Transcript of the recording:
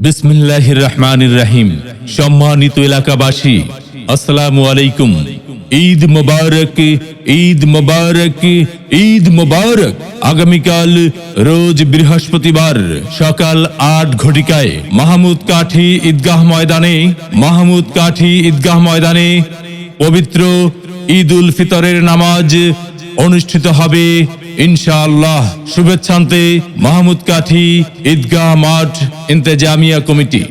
বিসমিল্লাহির রহমানির রহিম। সম্মানিত এলাকাবাসী, আসসালামু আলাইকুম। ঈদ মোবারক, ঈদ মোবারক, ঈদ মোবারক। আগামীকাল রোজ বৃহস্পতিবার সকাল ৮ ঘটিকায় মাহমুদ কাঠি ঈদগাহ ময়দানে পবিত্র ঈদ উল ফিতরের নামাজ অনুষ্ঠিত হবে ইনশাআল্লাহ। শুভেচ্ছান্তে মাহমুদ কাঠি ঈদগাহ মাঠ ইন্তেজামিয়া কমিটি।